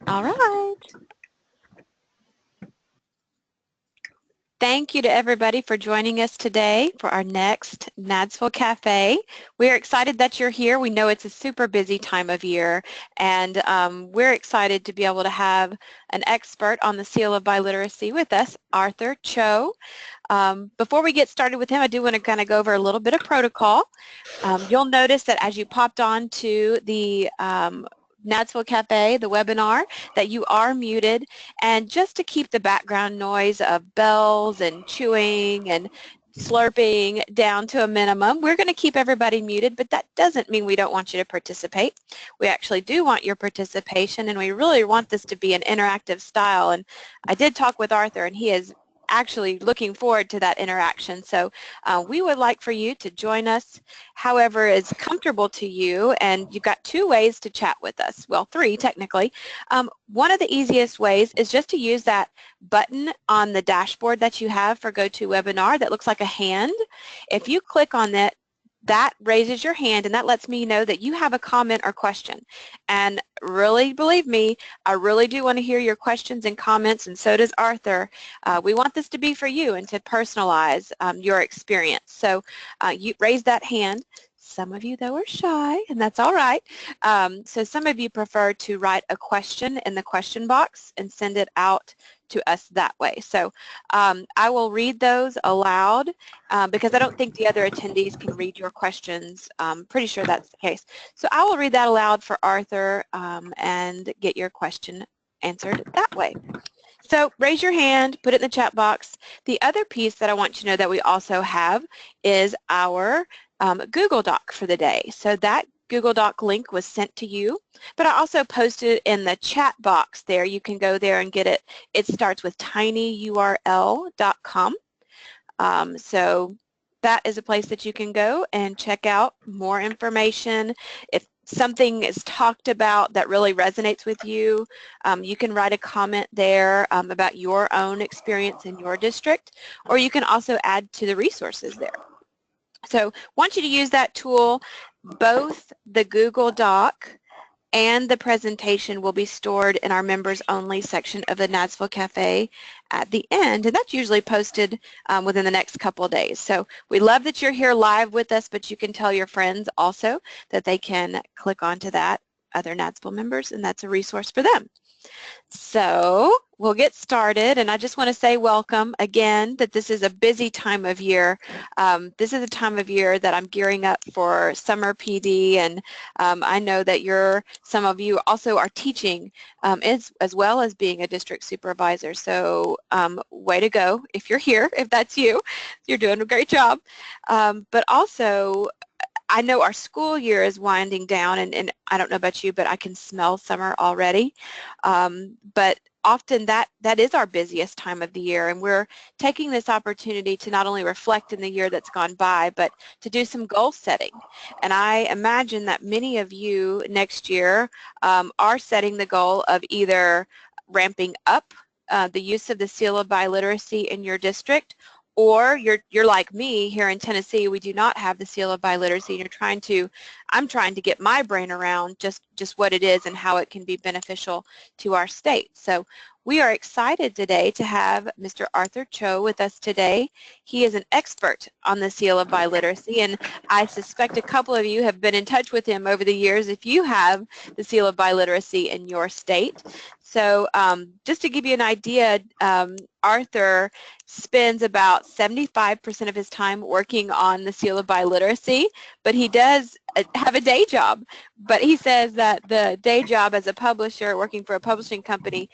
All right. Thank you to everybody for joining us today for our next NADSFL Cafe. We're excited that you're here. We know it's a super busy time of year, and we're excited to be able to have an expert on the seal of biliteracy with us, Arthur Cho. Before we get started with him, I do want to kind of go over a little bit of protocol. You'll notice that as you popped on to the NADSFL Cafe, the webinar, that you are muted, and just to keep the background noise of bells and chewing and slurping down to a minimum, we're going to keep everybody muted, but that doesn't mean we don't want you to participate. We actually do want your participation, and we really want this to be an interactive style. And I did talk with Arthur, and he is actually looking forward to that interaction. So we would like for you to join us however is comfortable to you, and you've got 2 ways to chat with us. Well, 3 technically. One of the easiest ways is just to use that button on the dashboard that you have for GoToWebinar that looks like a hand. If you click on that, that raises your hand, and that lets me know that you have a comment or question. And really, believe me, I really do want to hear your questions and comments, and so does Arthur. We want this to be for you and to personalize your experience. So you raise that hand. Some of you, though, are shy, and that's all right. So some of you prefer to write a question in the question box and send it out to us that way. So I will read those aloud because I don't think the other attendees can read your questions. I'm pretty sure that's the case. So I will read that aloud for Arthur and get your question answered that way. So raise your hand, put it in the chat box. The other piece that I want you to know that we also have is our Google Doc for the day. So that Google Doc link was sent to you, but I also posted it in the chat box there. You can go there and get it. It starts with tinyurl.com. So that is a place that you can go and check out more information. If something is talked about that really resonates with you, you can write a comment there about your own experience in your district, or you can also add to the resources there. So I want you to use that tool. Both the Google Doc and the presentation will be stored in our members only section of the NADSFL Cafe at the end, and that's usually posted within the next couple of days. So we love that you're here live with us, but you can tell your friends also that they can click onto that, other NADSFL members, and that's a resource for them. So we'll get started, and I just want to say welcome again, that this is a busy time of year. This is a time of year that I'm gearing up for summer PD, and I know that some of you also are teaching as well as being a district supervisor. So way to go if you're here, if that's you. You're doing a great job. But also, I know our school year is winding down, and I don't know about you, but I can smell summer already. But often that is our busiest time of the year, and we're taking this opportunity to not only reflect in the year that's gone by, but to do some goal setting. And I imagine that many of you next year are setting the goal of either ramping up the use of the seal of biliteracy in your district, or you're like me here in Tennessee. We do not have the seal of biliteracy, and I'm trying to get my brain around just what it is and how it can be beneficial to our state. So we are excited today to have Mr. Arthur Cho with us today. He is an expert on the seal of biliteracy, and I suspect a couple of you have been in touch with him over the years if you have the seal of biliteracy in your state. So just to give you an idea, Arthur spends about 75% of his time working on the seal of biliteracy, but he does have a day job. But he says that the day job as a publisher, working for a publishing company,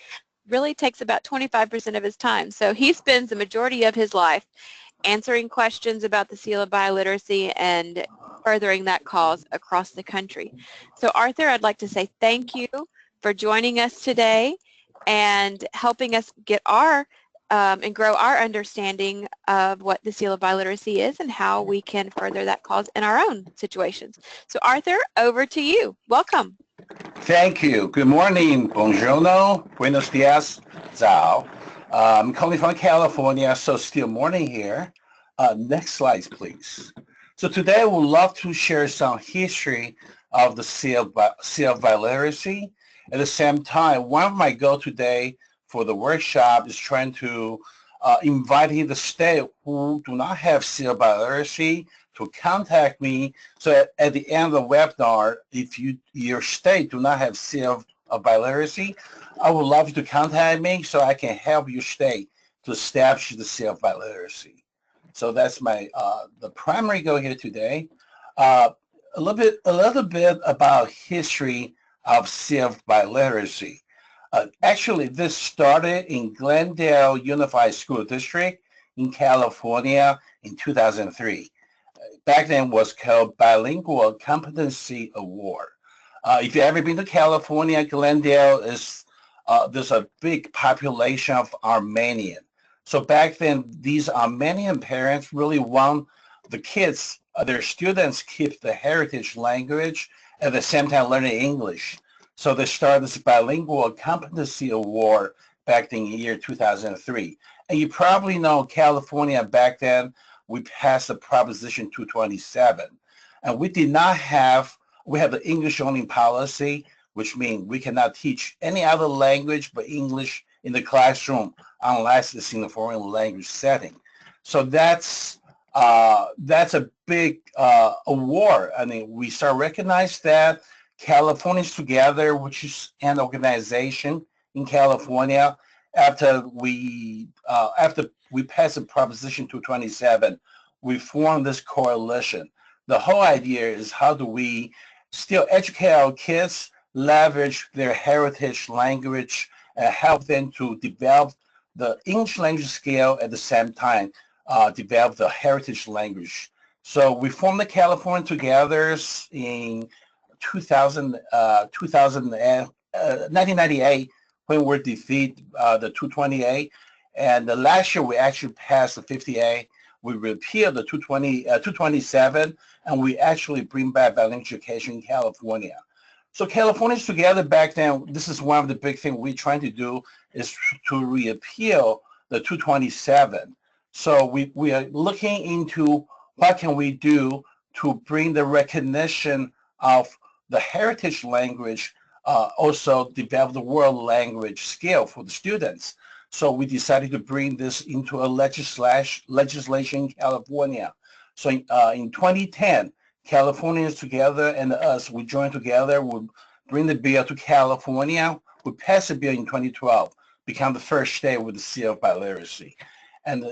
really takes about 25% of his time. So he spends the majority of his life answering questions about the seal of biliteracy and furthering that cause across the country. So Arthur, I'd like to say thank you for joining us today and helping us get and grow our understanding of what the seal of biliteracy is and how we can further that cause in our own situations. So Arthur, over to you. Welcome. Thank you. Good morning. Buongiorno. Buenos dias. Zao. I'm calling from California, so still morning here. Next slide, please. So today we'd love to share some history of the seal of biliteracy At the same time, one of my goals today for the workshop is trying to inviting the state who do not have CF Biliteracy to contact me. So at the end of the webinar, if your state do not have CF Biliteracy, I would love you to contact me so I can help your state to establish the CF Biliteracy. So that's my the primary goal here today. A little bit about history of CF Biliteracy. Actually, this started in Glendale Unified School District in California in 2003. Back then was called Bilingual Competency Award. If you've ever been to California, Glendale is, there's a big population of Armenian. So back then, these Armenian parents really want the kids, their students keep the heritage language at the same time learning English. So they started this Bilingual Competency Award back in the year 2003. And you probably know California back then, we passed the Proposition 227. And we did not have, we have the English only policy, which means we cannot teach any other language but English in the classroom unless it's in a foreign language setting. So that's a big award. I mean, we start recognize that Californians Together, which is an organization in California, after we passed the Proposition 227, we formed this coalition. The whole idea is how do we still educate our kids, leverage their heritage language, and help them to develop the English language skill at the same time, develop the heritage language. So we formed the California Together in 1998 when we defeated the 228, and last year we actually passed the 58. We repealed the 227, and we actually bring back bilingual education in California. So Californians Together back then, this is one of the big things we're trying to do is to repeal the 227. So we are looking into what can we do to bring the recognition of the heritage language, also develop the world language skill for the students. So we decided to bring this into a legislation in California. So in 2010, Californians Together and us, we joined together, we bring the bill to California. We passed the bill in 2012, become the first state with the CF Biliteracy. And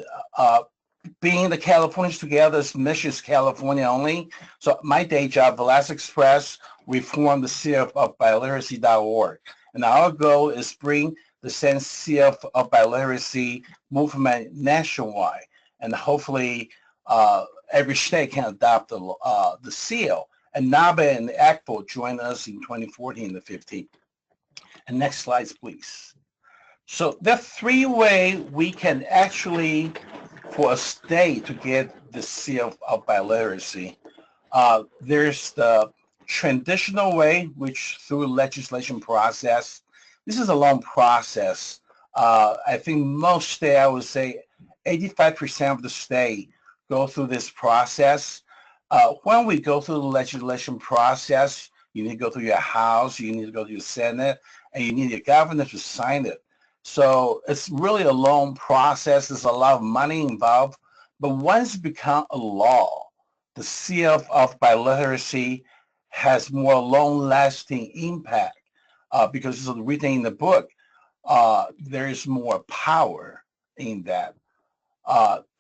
being the Californians Together's mission is California only. So my day job, Velasquez Express, we formed the CF of Biliteracy.org. And our goal is bring the same CF of Biliteracy movement nationwide. And hopefully every state can adopt the seal. And NABE and ACPO joined us in 2014 and 15. And next slides, please. So there are three ways we can actually, for a state to get the seal of Biliteracy. There's the traditional way, which through legislation process. This is a long process. I think most states, I would say 85% of the state go through this process. When we go through the legislation process, you need to go through your House, you need to go to your Senate, and you need your governor to sign it. So it's really a long process. There's a lot of money involved. But once it becomes a law, the CF of Biliteracy has more long-lasting impact because it's written in the book. There is more power in that.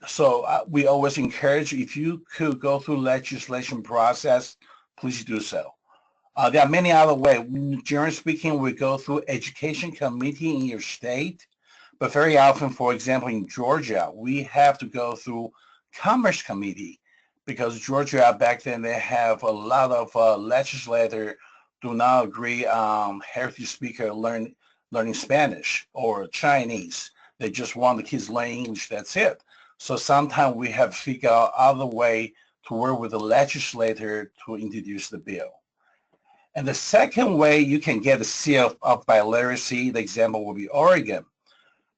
So we always encourage, if you could go through legislation process, please do so. There are many other ways. Generally speaking, we go through education committee in your state, but very often, for example, in Georgia, we have to go through commerce committee because Georgia back then, they have a lot of legislators do not agree on heritage speaker learning Spanish or Chinese. They just want the kids learning English, that's it. So sometimes we have to figure out other way to work with the legislator to introduce the bill. And the second way you can get a seal of Biliteracy, the example will be Oregon.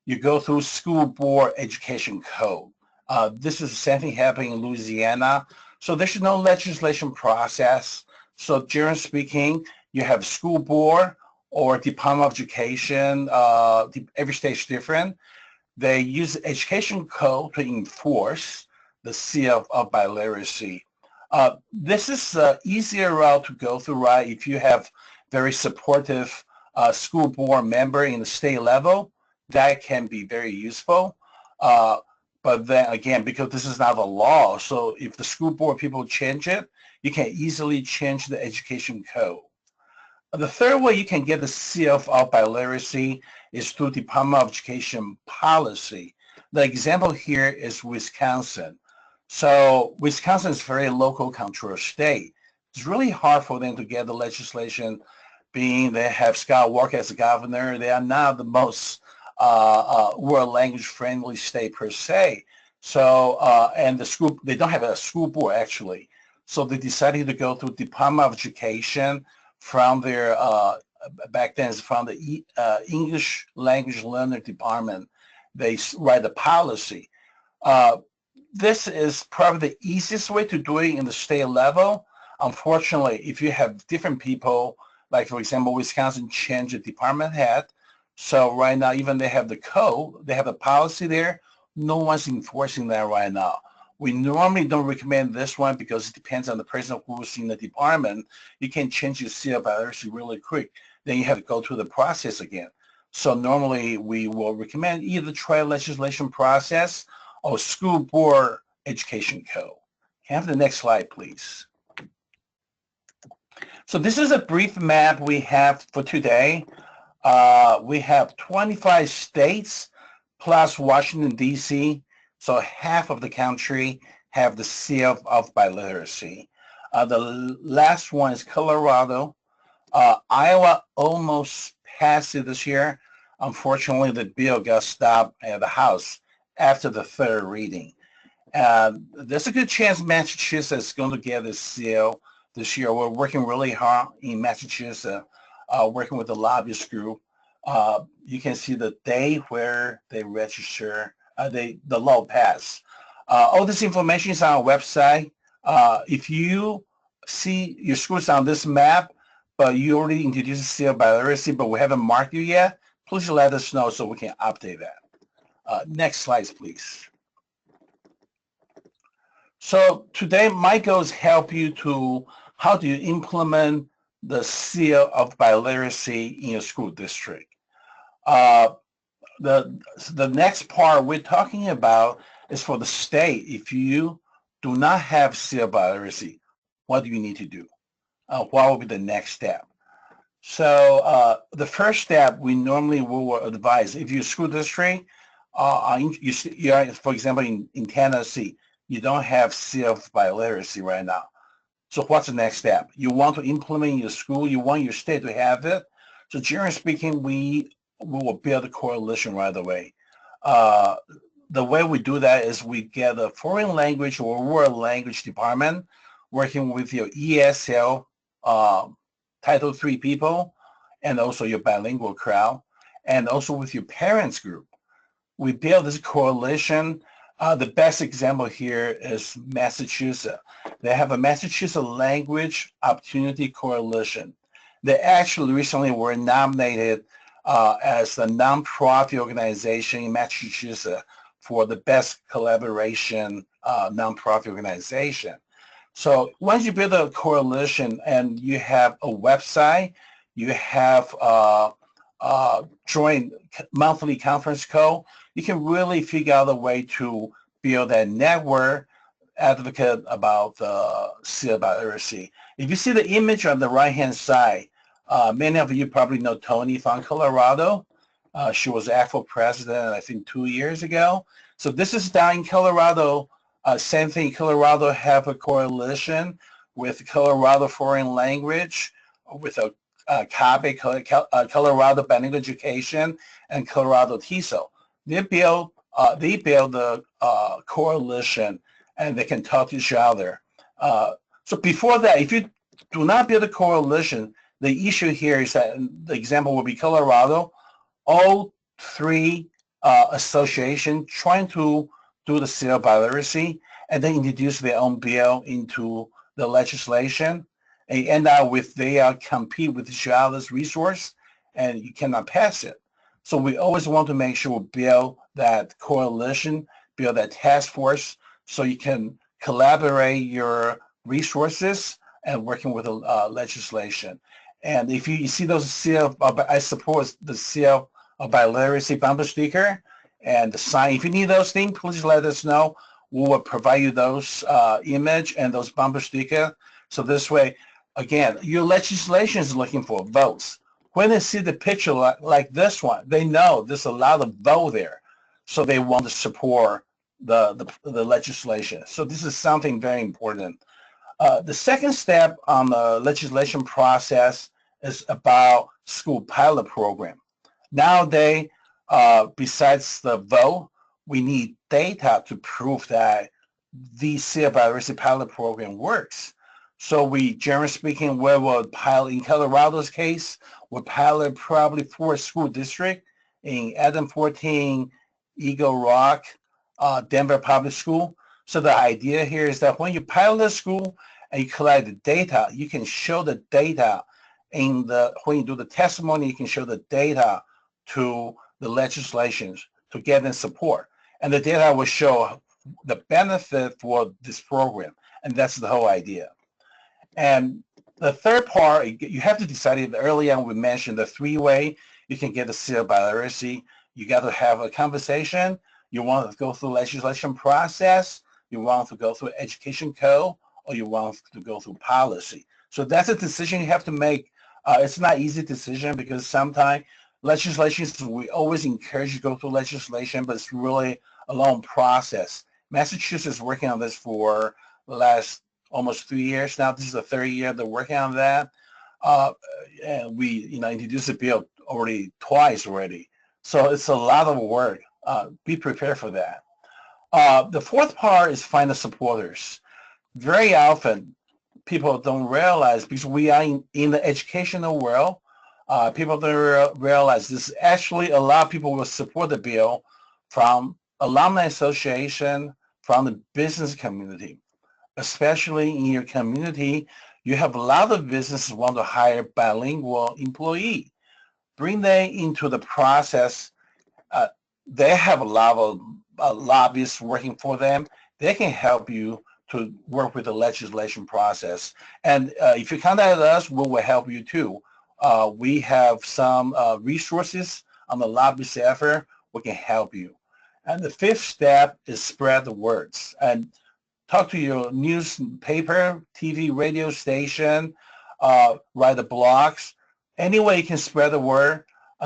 You go through school board education code. This is the same thing happening in Louisiana. So there's no legislation process. So generally speaking, you have school board or Department of Education, every state is different. They use education code to enforce the seal of biliteracy. This is an easier route to go through, right? If you have very supportive school board member in the state level, that can be very useful. But then again, because this is not a law, so if the school board people change it, you can easily change the education code. The third way you can get the seal of biliteracy is through Department of Education policy. The example here is Wisconsin. So Wisconsin is a very local control state. It's really hard for them to get the legislation, being they have Scott Walker as a governor. They are not the most world language friendly state per se. So and the school, they don't have a school board actually. So they decided to go through Department of Education from their back then from the English language learner department. They write a policy. This is probably the easiest way to do it in the state level. Unfortunately, if you have different people, like for example, Wisconsin changed the department head. So right now, even they have the code, they have a policy there. No one's enforcing that right now. We normally don't recommend this one because it depends on the person who's in the department. You can change your seal of biliteracy really quick. Then you have to go through the process again. So normally we will recommend either try legislation process or school board education code. Can I have the next slide, please? So this is a brief map we have for today. We have 25 states plus Washington, D.C., so half of the country have the seal of biliteracy. The last one is Colorado. Iowa almost passed it this year. Unfortunately, the bill got stopped at the House after the third reading. There's a good chance Massachusetts is going to get a seal this year. We're working really hard in Massachusetts, working with the lobbyist group. You can see the day where they register, the law passed. All this information is on our website. If you see your school's on this map, but you already introduced seal biliteracy, but we haven't marked you yet, please let us know so we can update that. Next slide, please. So today, my goal is help you to how do you implement the seal of biliteracy in your school district. The next part we're talking about is for the state. If you do not have seal of biliteracy, what do you need to do? What will be the next step? So the first step we normally will advise if your school district, you are, for example, in Tennessee, you don't have seal of biliteracy right now. So what's the next step? You want to implement in your school, you want your state to have it. So generally speaking, we will build a coalition right away. The way we do that is we get a foreign language or world language department working with your ESL Title III people and also your bilingual crowd and also with your parents group. We build this coalition. The best example here is Massachusetts. They have a Massachusetts Language Opportunity Coalition. They actually recently were nominated as a nonprofit organization in Massachusetts for the best collaboration nonprofit organization. So once you build a coalition and you have a website, you have joint monthly conference call, you can really figure out a way to build that network, advocate about seal biliteracy. If you see the image on the right-hand side, many of you probably know Tony from Colorado. She was AFL president, I think, 2 years ago. So this is down in Colorado. Same thing, Colorado have a coalition with Colorado Foreign Language, with a CABE, Colorado Bilingual Education, and Colorado TESOL. They build the coalition, and they can talk to each other. So before that, if you do not build a coalition, the issue here is that the example will be Colorado. All three associations trying to do the seal of biliteracy and then introduce their own bill into the legislation and end up with they compete with each other's resource and you cannot pass it. So we always want to make sure we build that coalition, build that task force, so you can collaborate your resources and working with the legislation. And if you see those CF, I support the CF Biliteracy bumper sticker and the sign. If you need those things, please let us know. We will provide you those image and those bumper sticker. So this way, again, your legislation is looking for votes. When they see the picture like this one, they know there's a lot of vote there. So they want to support the legislation. So this is something very important. The second step on the legislation process is about school pilot program. Nowadays, besides the vote, we need data to prove that the CF Biliteracy pilot program works. So we, generally speaking, we will pilot, in Colorado's case, we'll pilot probably 4 school districts in Adam 14, Eagle Rock, Denver Public School. So the idea here is that when you pilot a school and you collect the data, you can show the data in the, when you do the testimony, you can show the data to the legislations to get them support. And the data will show the benefit for this program. And that's the whole idea. And the third part, you have to decide it. Early on, we mentioned the 3-way. You can get the CF Biliteracy. You got to have a conversation. You want to go through legislation process. You want to go through education code, or you want to go through policy. So that's a decision you have to make. It's not an easy decision because sometimes legislation, we always encourage you to go through legislation, but it's really a long process. Massachusetts is working on this for the last almost 3 years now. This is the 3rd year they're working on that. And we, introduced the bill already twice already. So it's a lot of work. Be prepared for that. The fourth part is find the supporters. Very often, people don't realize, because we are in the educational world, people don't realize this. Actually, a lot of people will support the bill from alumni association, from the business community. Especially in your community, you have a lot of businesses want to hire bilingual employee. Bring them into the process. They have a lot of lobbyists working for them. They can help you to work with the legislation process. And if you contact us, we will help you too. We have some resources on the lobbyist effort. We can help you. And the 5th step is spread the words. And talk to your newspaper, TV, radio station, write the blogs. Any way you can spread the word,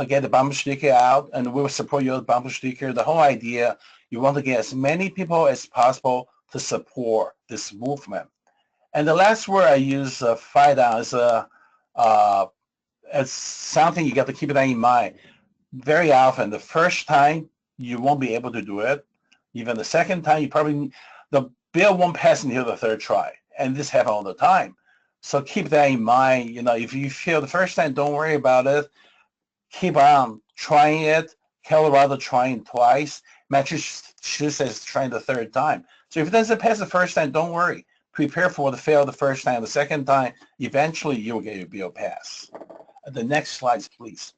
get the bumper sticker out, and we will support your bumper sticker. The whole idea, you want to get as many people as possible to support this movement. And the last word I use, fight on, is it's something you got to keep that in mind. Very often, the first time, you won't be able to do it. Even the second time, the bill won't pass until the 3rd try. And this happens all the time. So keep that in mind. If you fail the first time, don't worry about it. Keep on trying it. Colorado trying twice. Massachusetts trying the 3rd time. So if it doesn't pass the first time, don't worry. Prepare for the fail the first time. The second time, eventually you will get your bill passed. The next slides, please.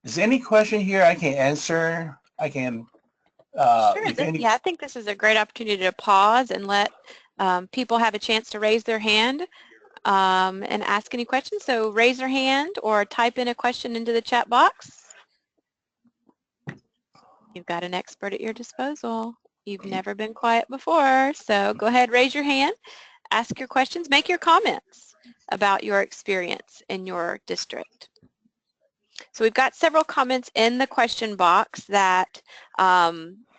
Is there any question here I can answer? I can. Sure. Yeah, I think this is a great opportunity to pause and let people have a chance to raise their hand and ask any questions. So raise your hand or type in a question into the chat box. You've got an expert at your disposal. You've never been quiet before, so go ahead, raise your hand, ask your questions, make your comments about your experience in your district. So we've got several comments in the question box that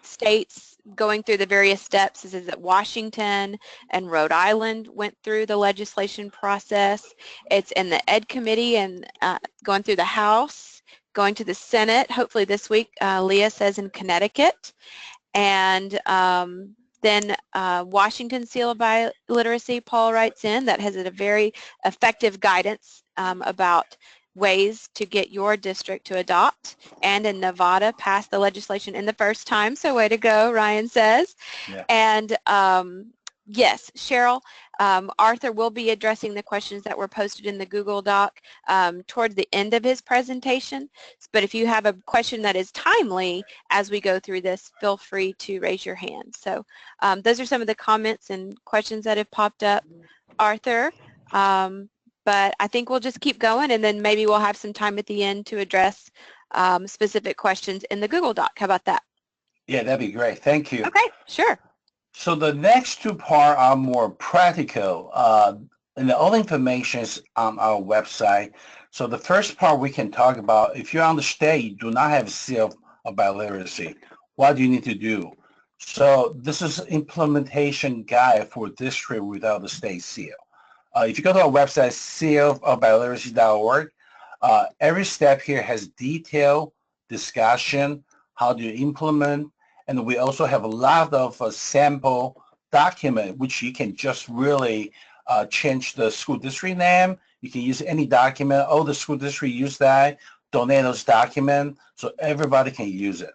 states going through the various steps is that Washington and Rhode Island went through the legislation process. It's in the Ed Committee and going through the House, going to the Senate, hopefully this week, Leah says in Connecticut. And then Washington Seal of Biliteracy, Paul writes in, that has a very effective guidance about ways to get your district to adopt, and in Nevada passed the legislation in the first time, so way to go, Ryan says. Yeah. And Yes, Cheryl. Arthur will be addressing the questions that were posted in the Google Doc towards the end of his presentation. But if you have a question that is timely as we go through this, feel free to raise your hand. So those are some of the comments and questions that have popped up, Arthur. But I think we'll just keep going, and then maybe we'll have some time at the end to address specific questions in the Google Doc. How about that? Yeah, that'd be great. Thank you. Okay, sure. So the next two parts are more practical, and all the information is on our website. So the first part we can talk about, if you're on the state, you do not have seal of biliteracy, what do you need to do? So this is implementation guide for district without the state seal. If you go to our website, sealofbiliteracy.org, every step here has detailed discussion, how do you implement, and we also have a lot of sample document, which you can just really change the school district name. You can use any document. Oh, the school district use that. Donate those documents so everybody can use it.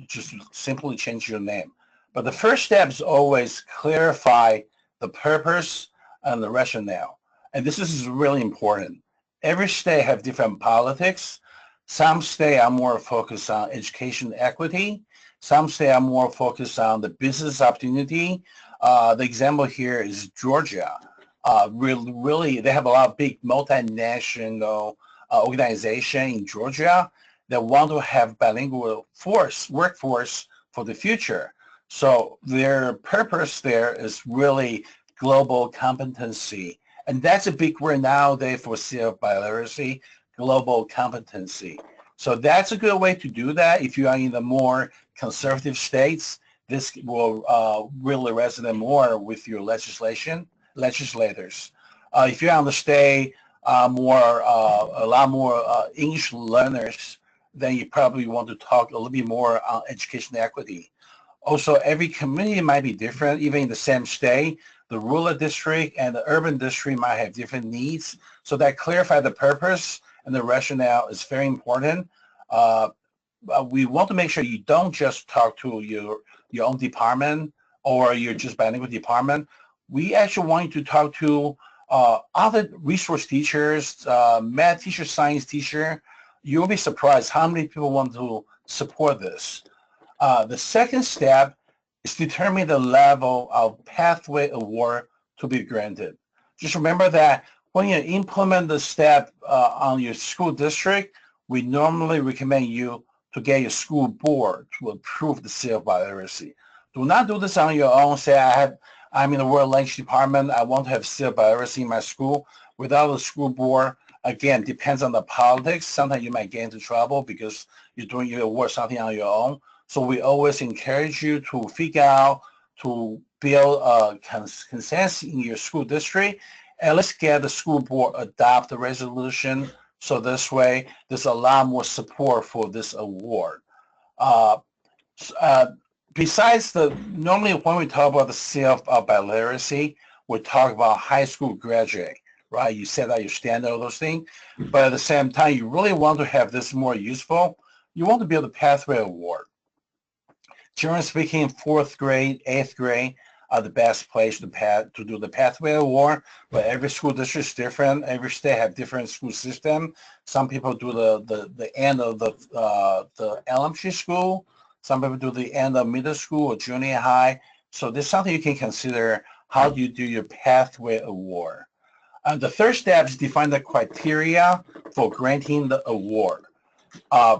Just simply change your name. But the first step is always clarify the purpose and the rationale. And this is really important. Every state have different politics. Some states are more focused on education equity. Some states are more focused on the business opportunity. The example here is Georgia. Really, they have a lot of big multinational organization in Georgia that want to have bilingual workforce for the future. So their purpose there is really global competency. And that's a big word nowadays for seal of biliteracy, global competency. So that's a good way to do that. If you are in the more conservative states, this will really resonate more with your legislators. If you're on the state a lot more English learners, then you probably want to talk a little bit more on education equity. Also, every community might be different, even in the same state. The rural district and the urban district might have different needs. So that clarify the purpose and the rationale is very important. We want to make sure you don't just talk to your own department or your just bilingual department. We actually want you to talk to other resource teachers, math teacher, science teacher. You'll be surprised how many people want to support this. The second step is determine the level of pathway award to be granted. Just remember that when you implement the step on your school district, we normally recommend you to get your school board to approve the seal of biliteracy. Do not do this on your own. Say, I'm in the world language department. I want to have seal of biliteracy in my school. Without the school board, again, depends on the politics. Sometimes you might get into trouble because you're doing your work something on your own. So we always encourage you to figure out, to build a consensus in your school district, and let's get the school board adopt the resolution. So this way, there's a lot more support for this award. Besides normally when we talk about the seal of biliteracy, we talk about high school graduate, right? You set out your standard, all those things. But at the same time, you really want to have this more useful. You want to build a pathway award. Generally speaking, 4th grade, 8th grade are the best place to do the pathway award, but every school district is different. Every state have different school system. Some people do the end of the elementary school. Some people do the end of middle school or junior high. So there's something you can consider. How do you do your pathway award? The third step is define the criteria for granting the award.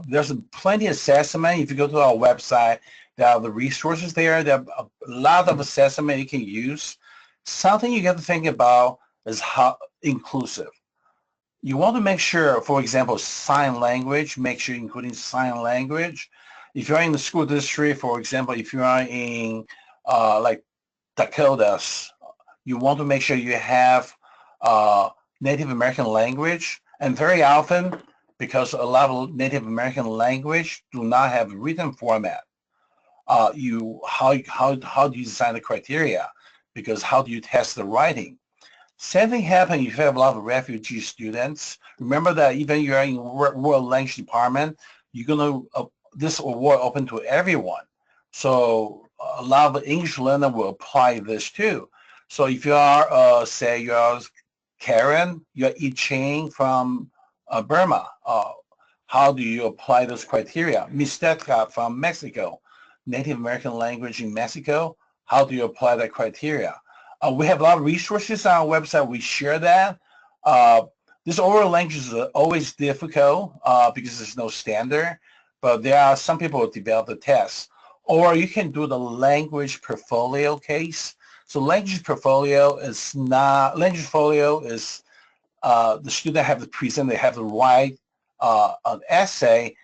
There's plenty of assessment. If you go to our website, there are the resources there. There are a lot of assessment you can use. Something you got to think about is how inclusive. You want to make sure, for example, sign language, make sure including sign language. If you're in the school district, for example, if you are in like Dakotas, you want to make sure you have Native American language. And very often, because a lot of Native American language do not have written format, how do you design the criteria? Because how do you test the writing? Same thing happens if you have a lot of refugee students. Remember that even you're in world language department, you're gonna this award open to everyone. So a lot of English learner will apply this too. So if you are, say you're Karen, you're I Ching from Burma, how do you apply those criteria? Mixteca from Mexico, Native American language in Mexico, how do you apply that criteria? We have a lot of resources on our website. We share that. This oral language is always difficult because there's no standard, but there are some people who develop the test. Or you can do the language portfolio case. So language portfolio is the student have to present, they have to write an essay,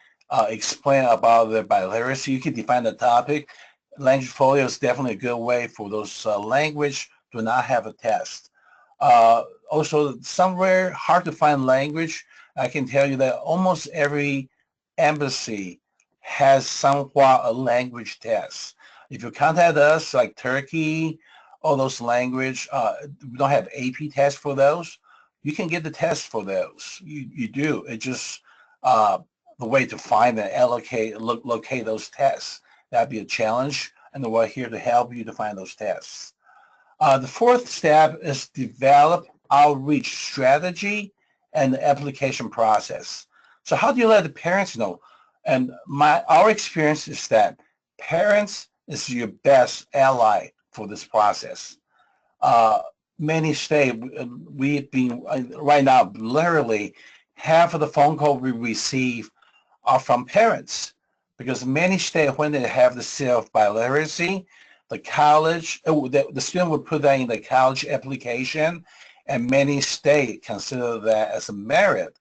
explain about their biliteracy. You can define the topic. Language portfolio is definitely a good way for those language do not have a test. Also, somewhere hard to find language, I can tell you that almost every embassy has somewhat a language test. If you contact us, like Turkey, all those language, we don't have AP tests for those. You can get the test for those. You do. It's just the way to find and locate those tests. That'd be a challenge, and we're here to help you to find those tests. The fourth step is develop outreach strategy and the application process. So how do you let the parents know? And our experience is that parents is your best ally for this process. Many states, we've been, right now, literally half of the phone call we receive are from parents, because many states, when they have the self-biliteracy, the college, the student would put that in the college application, and many states consider that as a merit.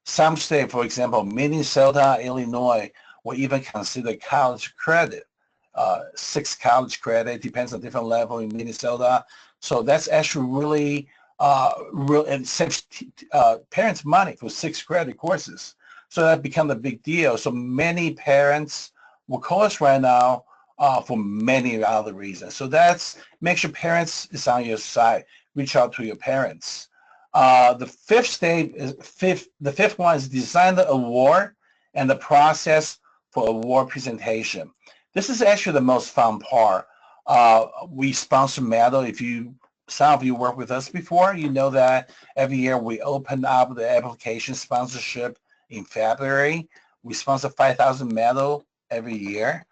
Some states, for example, Minnesota, Illinois, will even consider college credit, 6 college credit, depends on different level in Minnesota. So that's actually really, and saves parents money for 6 credit courses. So that becomes a big deal. So many parents will call us right now for many other reasons. So make sure parents is on your side. Reach out to your parents. The fifth one is design the award and the process for award presentation. This is actually the most fun part. We sponsor medal. Some of you worked with us before, you know that every year we open up the application sponsorship in February. We sponsor 5,000 medal every year.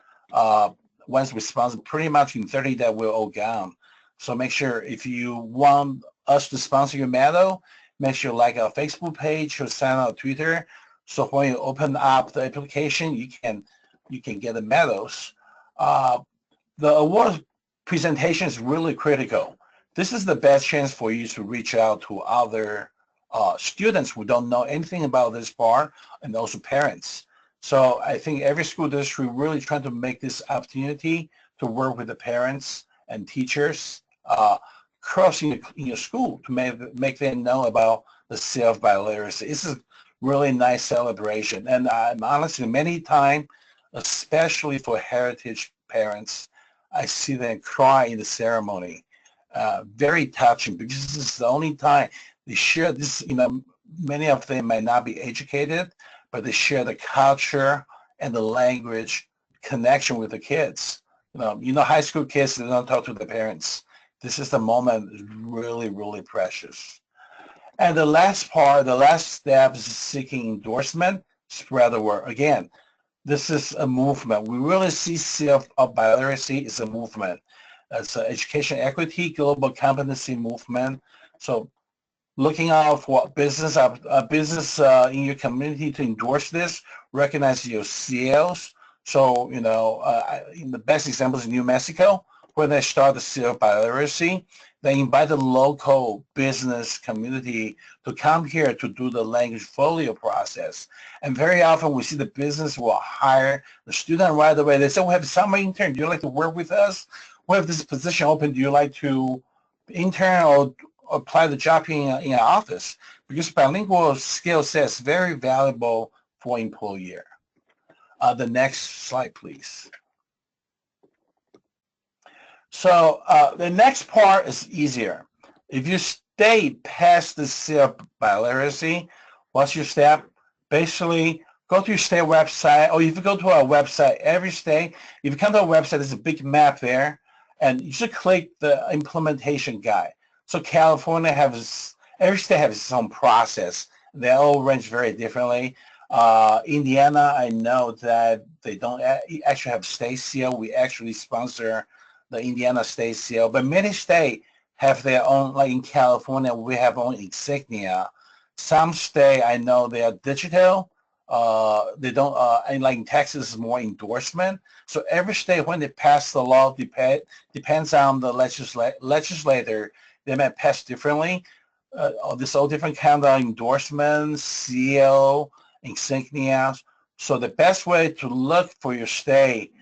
Once we sponsor, pretty much in 30 days we're all gone. So make sure if you want us to sponsor your medal, make sure you like our Facebook page or sign up on Twitter. So when you open up the application, you can get the medals. The award presentation is really critical. This is the best chance for you to reach out to other students who don't know anything about this part, and also parents. So I think every school district really trying to make this opportunity to work with the parents and teachers across in your school to make them know about the self-biliteracy. This is really nice celebration. And I'm honestly, many times, especially for heritage parents, I see them cry in the ceremony. Very touching, because this is the only time they share this. Many of them might not be educated, but they share the culture and the language connection with the kids. High school kids, they don't talk to their parents. This is the moment, really, really precious. And the last step is seeking endorsement, spread the word. Again, this is a movement. We really see self-biliteracy is a movement. It's an education equity, global competency movement. So looking out for business in your community to endorse this, recognize your CLs. So, the best example is New Mexico, where they start the self-biliteracy. They invite the local business community to come here to do the language folio process. And very often we see the business will hire the student right away. They say, we have a summer intern. Do you like to work with us? We have this position open. Do you like to intern or apply the job in our office? Because bilingual skill set is very valuable for employer. The next slide, please. So the next part is easier. If you stay past the self-biliteracy, what's your step? Basically, go to your state website, or if you go to our website, every state, if you come to our website, there's a big map there, and you should click the implementation guide. So California has, every state has its own process. They all range very differently. Indiana, I know that they don't actually have state seal. We actually sponsor the Indiana state seal, but many states have their own, like in California, we have our own insignia. Some state, I know they are digital. They don't, and like in Texas, is more endorsement. So every state, when they pass the law, depends on the legislator. They may pass differently. This all different kind of endorsements, seal, insignia. So the best way to look for your state,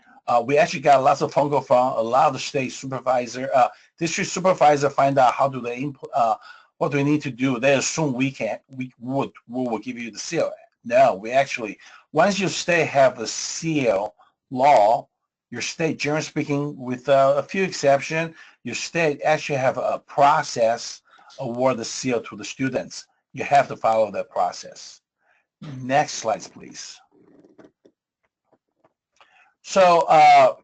we actually got lots of phone call from a lot of the state supervisor, district supervisor, find out how do they input, what do we need to do. They assume we will give you the seal. No, we actually, once your state have the seal law, your state, generally speaking, with a few exceptions, your state actually have a process award the seal to the students. You have to follow that process. Next slides, please. So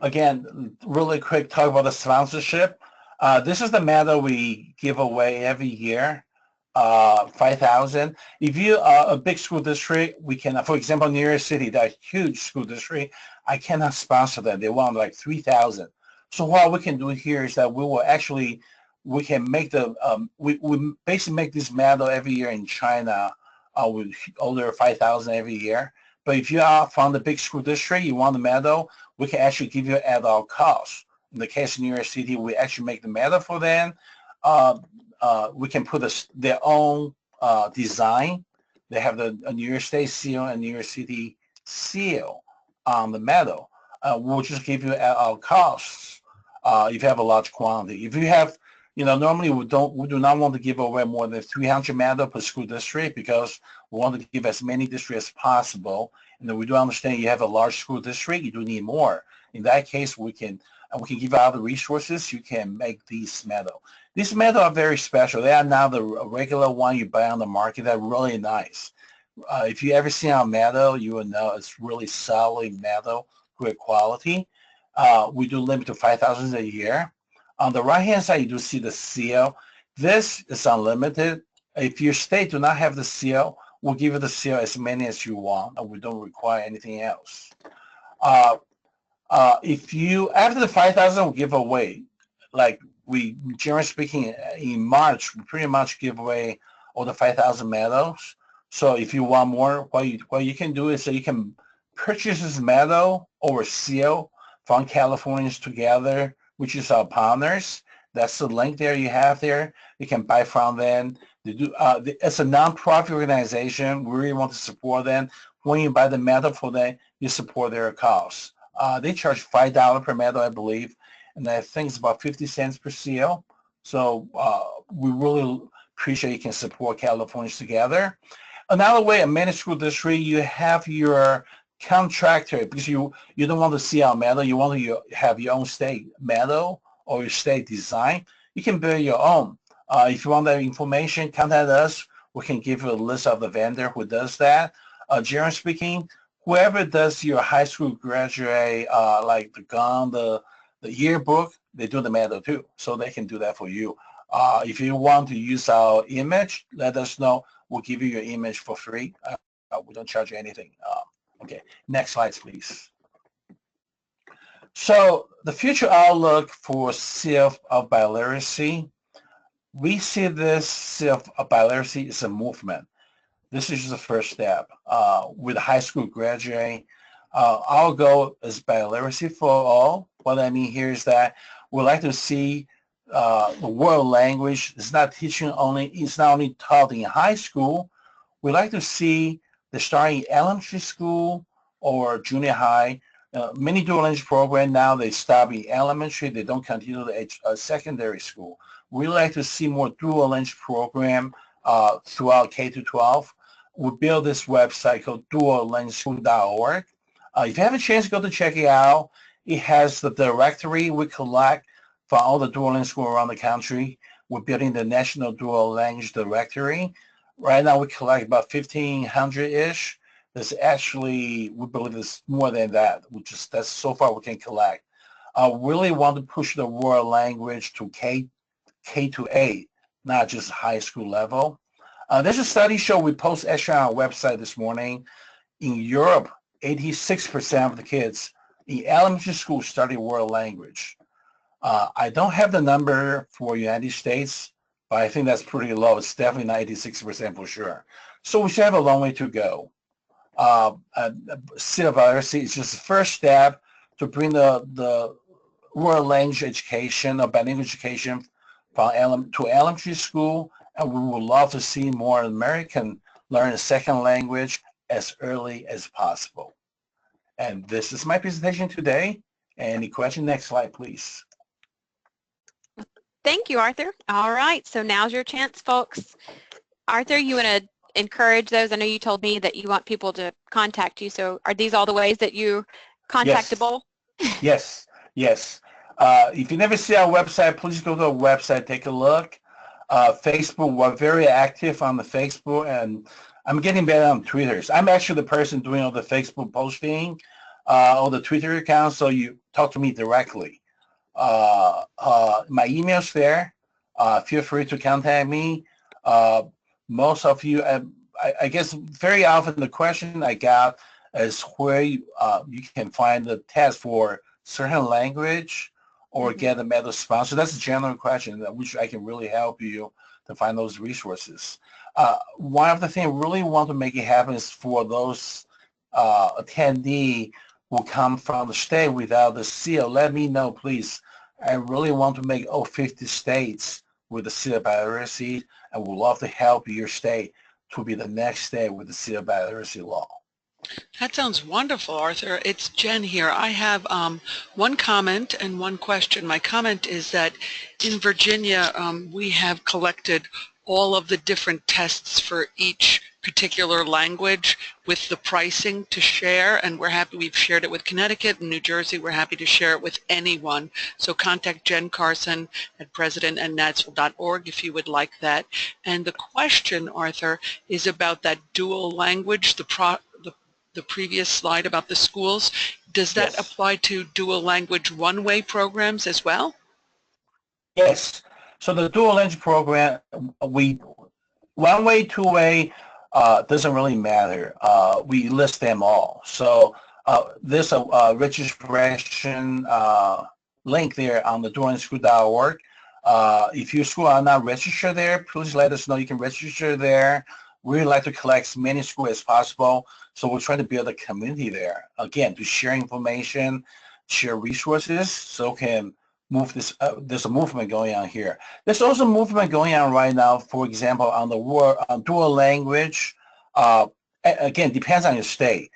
again, really quick talk about the sponsorship. This is the medal we give away every year, 5,000. If you are a big school district, we can, for example, New York City, that huge school district, I cannot sponsor them. They want like 3,000. So what we can do here is that we will actually, we can make the, we basically make this medal every year in China with over 5,000 every year. But if you are from the big school district, you want the medal, we can actually give you at our cost. In the case of New York City, we actually make the medal for them. We can put their own design. They have the New York State seal and New York City seal on the medal. We'll just give you at our costs if you have a large quantity. If you have, you know, normally we do not want to give away more than 300 medals per school district because we want to give as many districts as possible. And then we do understand you have a large school district, you do need more. In that case, we can give out the resources. You can make these medals. These medals are very special. They are not the regular one you buy on the market. They're really nice. If you ever see our medal, you will know it's really solid metal, good quality. We do limit to 5,000 a year. On the right-hand side, you do see the seal. This is unlimited. If your state do not have the seal, we'll give you the seal as many as you want, and we don't require anything else. If you, after the 5,000, we'll give away, like we, generally speaking, in March, we pretty much give away all the 5,000 medals. So if you want more, what you can do is that you can purchase this medal or seal from Californians Together, which is our partners. That's the link there you have there. You can buy from them. They do, it's a non-profit organization. We really want to support them. When you buy the medal for them, you support their cause. They charge $5 per medal, I believe, and I think it's about 50 cents per seal. So we really appreciate you can support Californians Together. Another way, a managed school district, you have your contractor, because you don't want to see our medal, you want to have your own state medal or your state design. You can build your own. If you want that information, contact us. We can give you a list of the vendor who does that. Generally speaking, whoever does your high school graduate, like the gun, the yearbook, they do the medal too, so they can do that for you. If you want to use our image, let us know. We'll give you your image for free. We don't charge you anything. Okay, next slides, please. So the future outlook for seal of biliteracy, we see this seal of biliteracy is a movement. This is just the first step. With high school graduate, our goal is biliteracy for all. What I mean here is that we'd like to see the world language is not teaching only, it's not only taught in high school. We'd like to see the starting elementary school or junior high. Many dual language programs now, they stop in elementary, they don't continue the secondary school. We like to see more dual language program throughout K-12. We build this website called duallanguageschool.org. If you have a chance to go to check it out, it has the directory we collect for all the dual language schools around the country. We're building the National Dual Language Directory. Right now we collect about 1,500-ish There's actually, we believe there's more than that, which is that's so far we can collect. Really want to push the world language to K to 8, not just high school level. There's a study show we post actually on our website this morning. In Europe, 86% of the kids in elementary school study world language. I don't have the number for United States, but I think that's pretty low. It's definitely not 86% for sure. So we should have a long way to go. Biliteracy is just the first step to bring the world language education or bilingual education from to elementary school, and we would love to see more American learn a second language as early as possible. And this is my presentation today. Any question? Next slide, please. Thank you, Arthur. All right, so now's your chance, folks. Arthur, you want to encourage those? I know you told me that you want people to contact you, so are these all the ways that you contactable? Yes, yes. If you never see our website, please go to our website, take a look. Facebook, we're very active on the Facebook, and I'm getting better on Twitter. I'm actually the person doing all the Facebook posting, all the Twitter accounts, so you talk to me directly. My email's there. Feel free to contact me. Most of you, I guess very often the question I got is where you can find the test for certain language or get a medal sponsor. That's a general question which I can really help you to find those resources. One of the things I really want to make it happen is for those attendee who come from the state without the seal. Let me know, please. I really want to make all 50 states with the seal of biliteracy, and would love to help your state to be the next state with the seal of biliteracy law. That sounds wonderful, Arthur. It's Jen here. I have one comment and one question. My comment is that in Virginia, we have collected all of the different tests for each particular language with the pricing to share, and we're happy. We've shared it with Connecticut and New Jersey. We're happy to share it with anyone. So contact Jen Carson at president@nadsfl.org if you would like that. And the question, Arthur, is about that dual language, the previous slide about the schools. Does that apply to dual language one-way programs as well? Yes. So the dual language program, one-way, two-way, doesn't really matter. We list them all. So there's a registration link there on the duallanguageschool.org. If your school are not registered there, please let us know. You can register there. We like to collect as many schools as possible. So we're trying to build a community there, again, to share information, share resources, so can move this. There's a movement going on here. There's also a movement going on right now, for example, on the dual language. Again, depends on your state.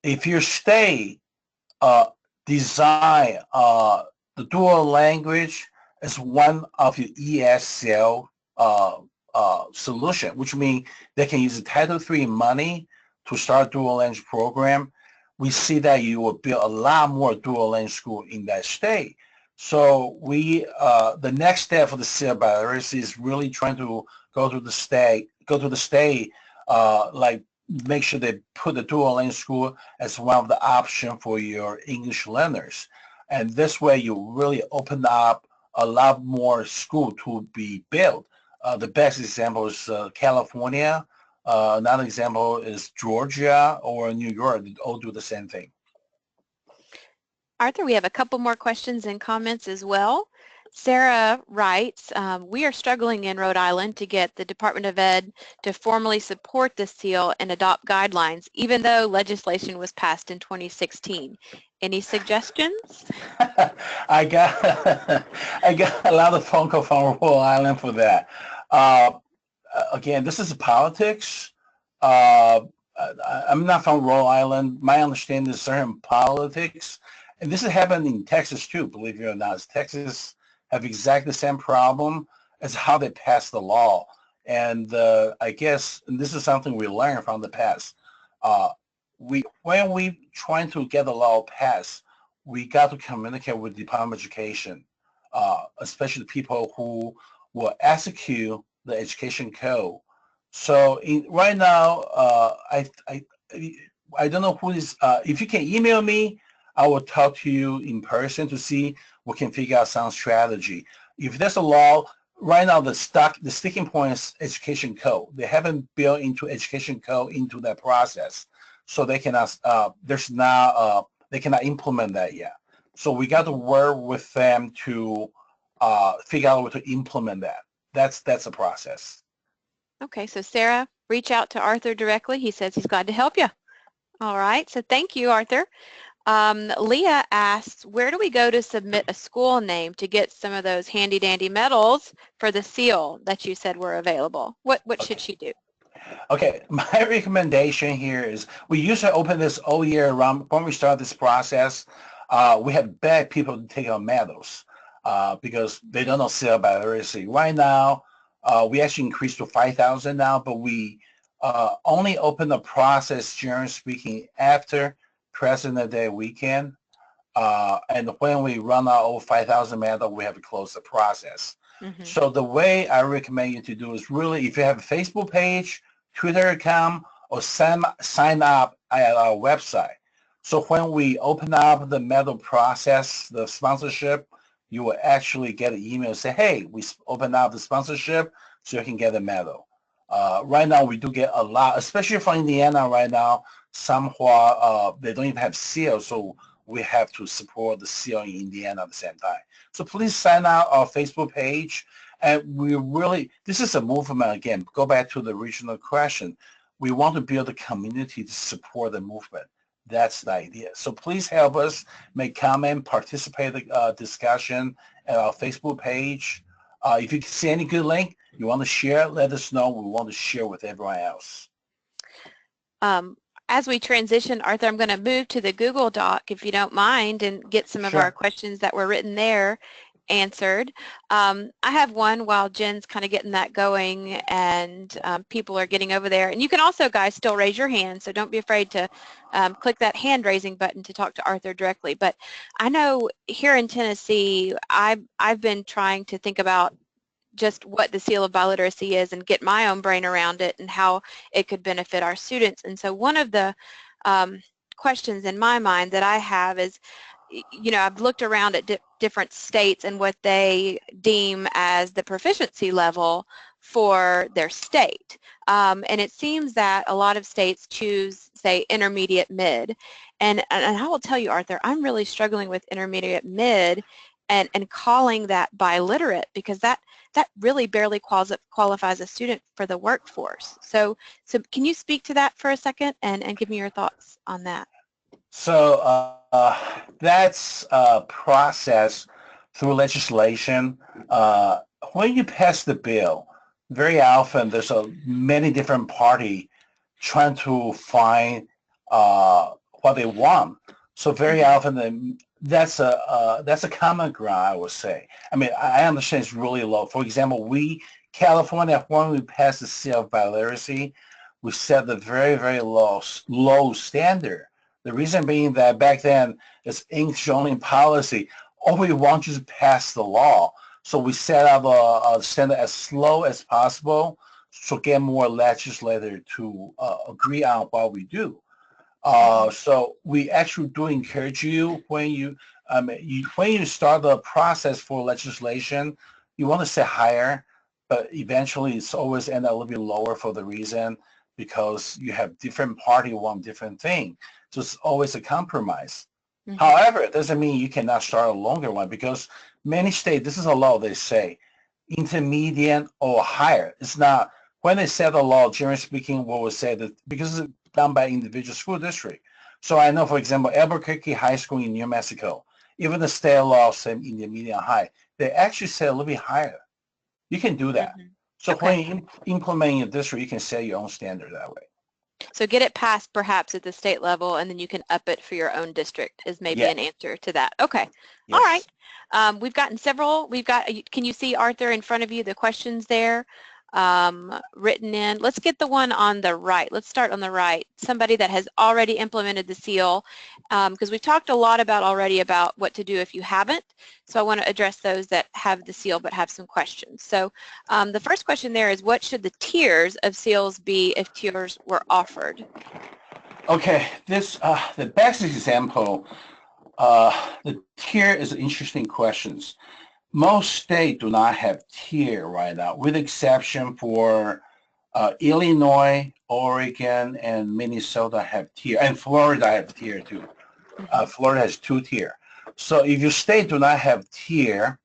If your state design the dual language as one of your ESL solution, which means they can use the Title III money to start dual language program, we see that you will build a lot more dual language school in that state. So the next step for the seal of biliteracy is really trying to go to the state, like make sure they put the dual language school as one of the options for your English learners. And this way you really open up a lot more school to be built. The best example is California. Another example is Georgia or New York. They all do the same thing. Arthur, we have a couple more questions and comments as well. Sarah writes, we are struggling in Rhode Island to get the Department of Ed to formally support the seal and adopt guidelines, even though legislation was passed in 2016. Any suggestions? I got a lot of phone calls from Rhode Island for that. Again, this is politics. I'm not from Rhode Island. My understanding is certain politics, and this is happening in Texas too, believe it or not. Texas have exactly the same problem as how they pass the law. And I guess and this is something we learned from the past. When we trying to get the law passed, we got to communicate with the Department of Education, especially the people who will execute the education code. So right now, I don't know who is, if you can email me, I will talk to you in person to see we can figure out some strategy. If there's a law, right now the sticking point is education code. They haven't built into education code into that process. So they cannot, they cannot implement that yet. So we got to work with them to figure out how to implement that. That's a process. Okay, so Sarah, reach out to Arthur directly. He says he's glad to help you. All right, so thank you, Arthur. Leah asks, where do we go to submit a school name to get some of those handy-dandy medals for the seal that you said were available? What should she do? Okay, my recommendation here is we usually open this all year round. When we start this process, we have begged people to take our medals because they don't know seal biliteracy. Right now, we actually increased to 5,000 now, but we only open the process, generally speaking, after President Day weekend. And when we run out over 5,000 medals, we have to close the process. Mm-hmm. So the way I recommend you to do is really, if you have a Facebook page, Twitter account, or sign up at our website. So when we open up the medal process, the sponsorship, you will actually get an email say, hey, we open up the sponsorship so you can get a medal. Right now, we do get a lot, especially from Indiana right now, somewhat, they don't even have seal, so we have to support the seal in Indiana at the same time. So please sign up our Facebook page. And we really, this is a movement again, go back to the original question. We want to build a community to support the movement. That's the idea. So please help us, make comment, participate in the discussion at our Facebook page. If you see any good link you want to share, let us know. We want to share with everyone else. As we transition, Arthur, I'm going to move to the Google Doc, if you don't mind, and get some of our questions that were written there answered. I have one while Jen's kind of getting that going and people are getting over there. And you can also, guys, still raise your hand, so don't be afraid to click that hand raising button to talk to Arthur directly. But I know here in Tennessee, I've been trying to think about just what the seal of biliteracy is and get my own brain around it and how it could benefit our students. And so one of the questions in my mind that I have is, you know, I've looked around at different states and what they deem as the proficiency level for their state. And it seems that a lot of states choose, say, intermediate mid. And I will tell you, Arthur, I'm really struggling with intermediate mid and calling that biliterate, because that really barely qualifies a student for the workforce. So can you speak to that for a second and give me your thoughts on that? So that's a process through legislation. When you pass the bill, very often there's many different parties trying to find what they want. So very often that's a common ground, I would say. I mean, I understand it's really low. For example, California, when we passed the seal of biliteracy, we set a very, very low standard. The reason being that back then it's English only policy. All we want is to pass the law. So we set up a standard as slow as possible to get more legislators to agree on what we do. So we actually do encourage you when you start the process for legislation, you want to set higher, but eventually it's always end up a little bit lower for the reason because you have different party want different thing. So it's always a compromise. Mm-hmm. However, it doesn't mean you cannot start a longer one because many states, this is a law they say, intermediate or higher. It's not, when they set a law, generally speaking, what we say that because it's done by individual school district. So I know, for example, Albuquerque High School in New Mexico, even the state law said intermediate and high, they actually set a little bit higher. You can do that. Mm-hmm. So when you implement your district, you can set your own standard that way. So get it passed perhaps at the state level, and then you can up it for your own district is maybe an answer to that. Okay. Yes. All right. We've gotten several. Can you see, Arthur, in front of you, the questions there written in? Let's get the one on the right. Let's start on the right. Somebody that has already implemented the seal, because we've talked a lot already about what to do if you haven't. So I want to address those that have the seal but have some questions. So the first question there is, what should the tiers of seals be if tiers were offered? Okay, this the best example. The tier is interesting questions. Most states do not have tier right now, with exception for Illinois, Oregon, and Minnesota have tier, and Florida have tier too. Florida has 2 tier. So if your state do not have tier,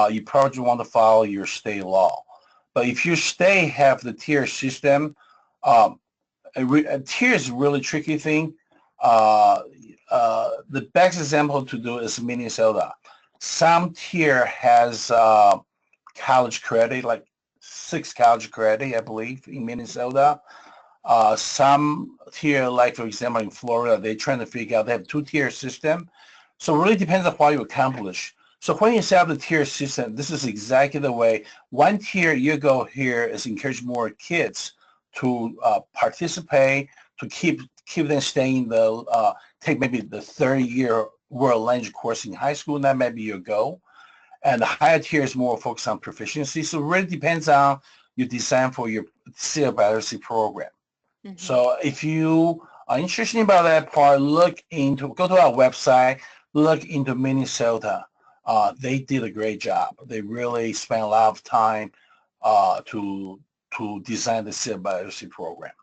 you probably want to follow your state law. But if your state have the tier system, um, a tier is a really tricky thing. Uh, the best example to do is Minnesota. Some tier has college credit, like 6 college credit, I believe, in Minnesota. Some tier, like for example in Florida, they're trying to figure out they have 2 tier system. So it really depends on what you accomplish. So when you set up the tier system, this is exactly the way. 1 tier you go here is encourage more kids to participate, to keep them staying the take maybe the 3rd-year world language course in high school. That may be your goal. And the higher tier is more focused on proficiency. So it really depends on your design for your Biliteracy program. So if you are interested about that part, go to our website, look into Minnesota. They did a great job. They really spent a lot of time to design the Biliteracy program.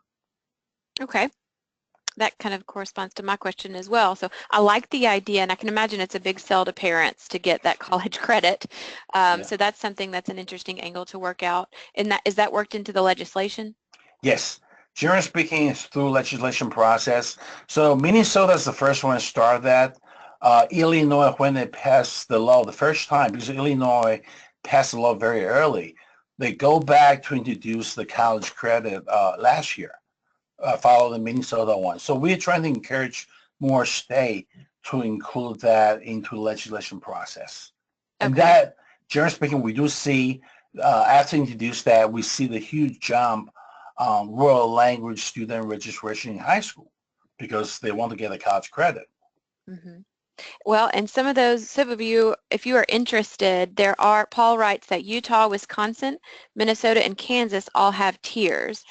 Okay. That kind of corresponds to my question as well. So I like the idea, and I can imagine it's a big sell to parents to get that college credit. Yeah. So that's something that's an interesting angle to work out. And is that worked into the legislation? Yes. Generally speaking, it's through legislation process. So Minnesota is the first one to start that. Illinois, when they passed the law the first time, because Illinois passed the law very early, they go back to introduce the college credit last year. Follow the Minnesota one. So we're trying to encourage more state to include that into the legislation process. And Okay. that, generally speaking, we do see, after introduce that, we see the huge jump on world language student registration in high school because they want to get a college credit. Well, and some of you, if you are interested, Paul writes that Utah, Wisconsin, Minnesota, and Kansas all have tiers.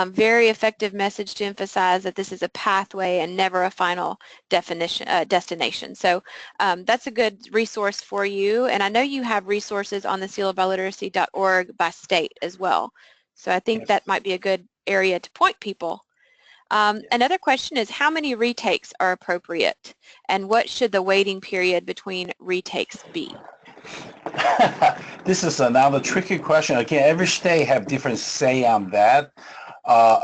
Very effective message to emphasize that this is a pathway and never a final destination. So that's a good resource for you. And I know you have resources on the sealofbiliteracy.org by state as well. So I think that might be a good area to point people. Another question is, how many retakes are appropriate, and what should the waiting period between retakes be? This is another tricky question. Again, every state have different say on that.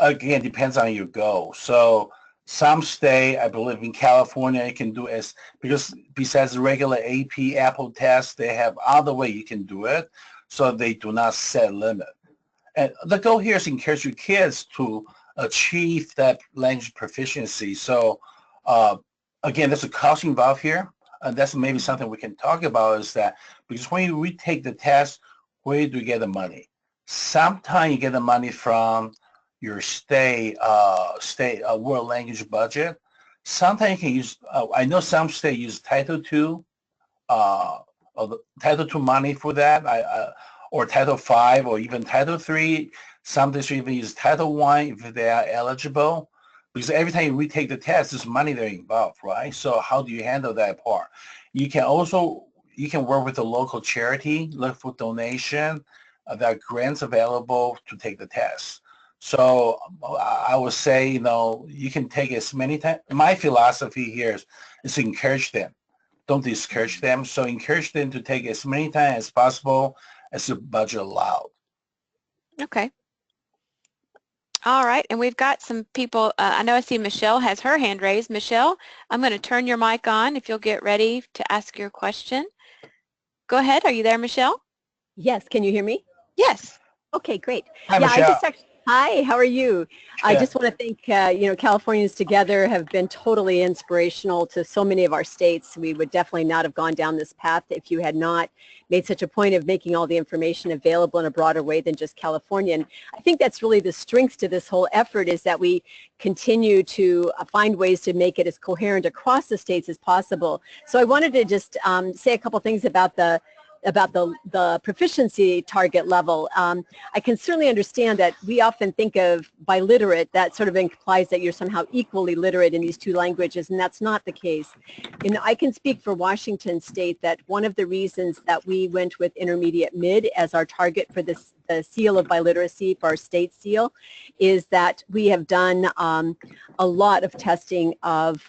Again, depends on your goal. So some state, I believe in California, you can do as, because besides the regular AP Apple test, they have other way you can do it. So they do not set limit. And the goal here is to encourage your kids to achieve that language proficiency. So again, there's a cost involved here. And that's maybe something we can talk about, is that because when you retake the test, where do you get the money? Sometimes you get the money from your state world language budget. Sometimes you can use, I know some states use Title II, or the Title II money for that, or Title V, or even Title III. Some districts even use Title I if they are eligible, because every time you retake the test, there's money there involved, right? So how do you handle that part? You can work with a local charity, look for donation. There are grants available to take the test. So I would say, you can take as many times. My philosophy here is to encourage them. Don't discourage them. So encourage them to take as many times as possible as the budget allowed. Okay. All right, and we've got some people. I know I see Michelle has her hand raised. Michelle, I'm going to turn your mic on if you'll get ready to ask your question. Go ahead. Are you there, Michelle? Yes. Can you hear me? Yes. Okay, great. Hi, Michelle. Hi, how are you? I just want to thank, Californians Together have been totally inspirational to so many of our states. We would definitely not have gone down this path if you had not made such a point of making all the information available in a broader way than just California. And I think that's really the strength to this whole effort, is that we continue to find ways to make it as coherent across the states as possible. So I wanted to just say a couple things about the the proficiency target level. I can certainly understand that we often think of biliterate, that sort of implies that you're somehow equally literate in these two languages, and that's not the case. And I can speak for Washington State that one of the reasons that we went with intermediate mid as our target for the seal of biliteracy, for our state seal, is that we have done a lot of testing of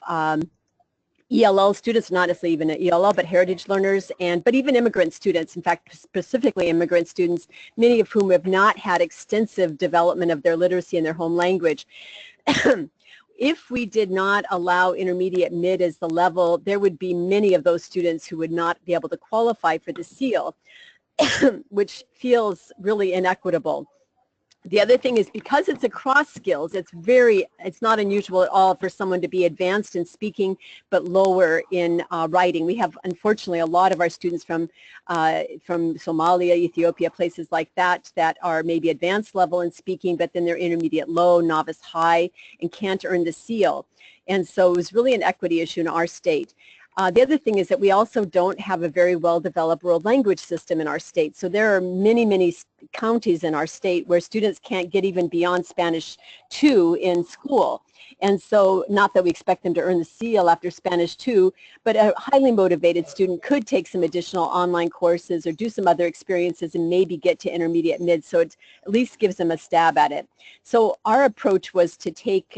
ELL students, not necessarily even ELL, but heritage learners, but even immigrant students, in fact, specifically immigrant students, many of whom have not had extensive development of their literacy in their home language. If we did not allow intermediate mid as the level, there would be many of those students who would not be able to qualify for the seal, which feels really inequitable. The other thing is, because it's across skills, it's not unusual at all for someone to be advanced in speaking but lower in writing. We have, unfortunately, a lot of our students from Somalia, Ethiopia, places like that are maybe advanced level in speaking, but then they're intermediate low, novice high, and can't earn the seal. And so it was really an equity issue in our state. The other thing is that we also don't have a very well-developed world language system in our state. So there are many, many counties in our state where students can't get even beyond Spanish 2 in school. And so, not that we expect them to earn the seal after Spanish 2, but a highly motivated student could take some additional online courses or do some other experiences and maybe get to intermediate mid, so it at least gives them a stab at it. So our approach was to take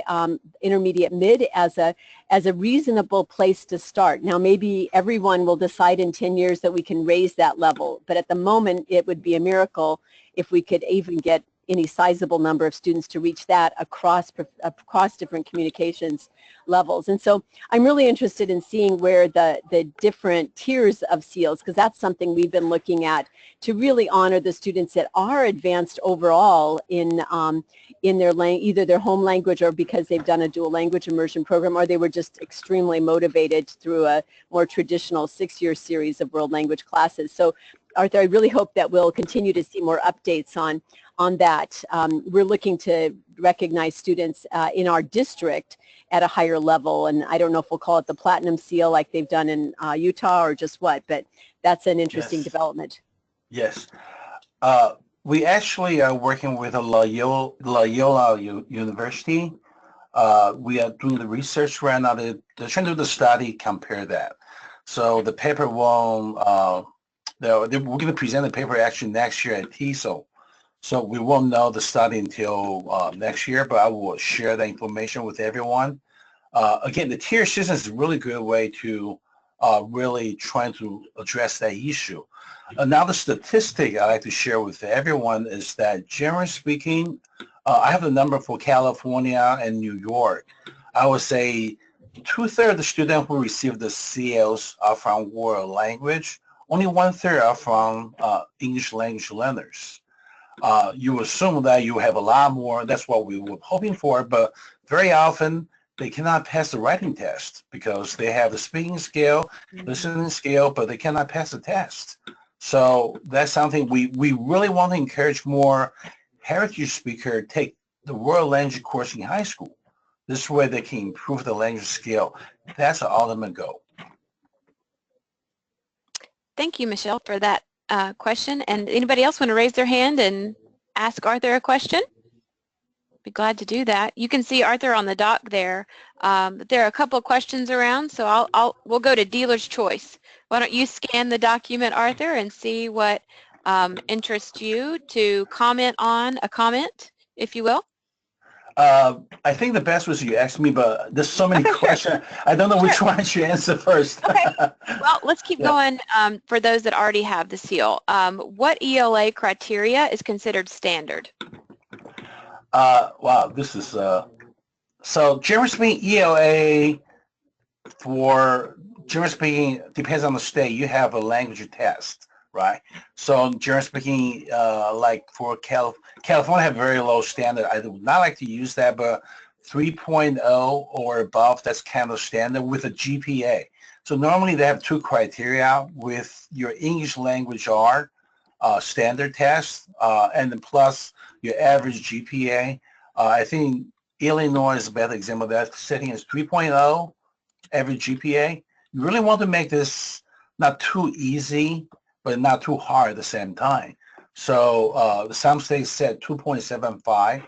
intermediate mid as a reasonable place to start. Now, maybe everyone will decide in 10 years that we can raise that level, but at the moment it would be a miracle if we could even get any sizable number of students to reach that across different communications levels. And so I'm really interested in seeing where the different tiers of seals, because that's something we've been looking at to really honor the students that are advanced overall in their either their home language, or because they've done a dual language immersion program, or they were just extremely motivated through a more traditional 6-year series of world language classes. So Arthur, I really hope that we'll continue to see more updates on that. We're looking to recognize students in our district at a higher level, and I don't know if we'll call it the platinum seal like they've done in Utah or just what, but that's an interesting development. Yes. We actually are working with Loyola University. We are doing the research right now. They're trying to do the study, compare that. So the paper won't, we're going to present the paper actually next year at TESOL. So we won't know the study until next year, but I will share the information with everyone. Again, the tier system is a really good way to really trying to address that issue. Now, the statistic I like to share with everyone is that, generally speaking, I have the number for California and New York. I would say 2/3 of the students who receive the CLs are from world language. Only 1/3 are from English language learners. You assume that you have a lot more. That's what we were hoping for, but very often they cannot pass the writing test because they have the speaking skill, listening skill, but they cannot pass the test. So that's something we really want to encourage more heritage speakers take the world language course in high school. This way they can improve the language skill. That's the ultimate goal. Thank you, Michelle, for that question. And anybody else want to raise their hand and ask Arthur a question? Be glad to do that. You can see Arthur on the dock there. There are a couple of questions around, so we'll go to dealer's choice. Why don't you scan the document, Arthur, and see what interests you to comment on a comment, if you will? I think the best was you asked me, but there's so many questions. Sure. I don't know which one should answer first. Okay. Well, let's keep going for those that already have the seal. What ELA criteria is considered standard? Wow, this is so generally speaking, ELA for generally speaking depends on the state. You have a language test, right? So generally speaking, like for California have very low standard. I would not like to use that, but 3.0 or above, that's kind of standard with a GPA. So normally they have 2 criteria with your English language art standard test, and then plus your average GPA. I think Illinois is a better example of that. Setting is 3.0 average GPA. You really want to make this not too easy but not too hard at the same time. So some states said 2.75.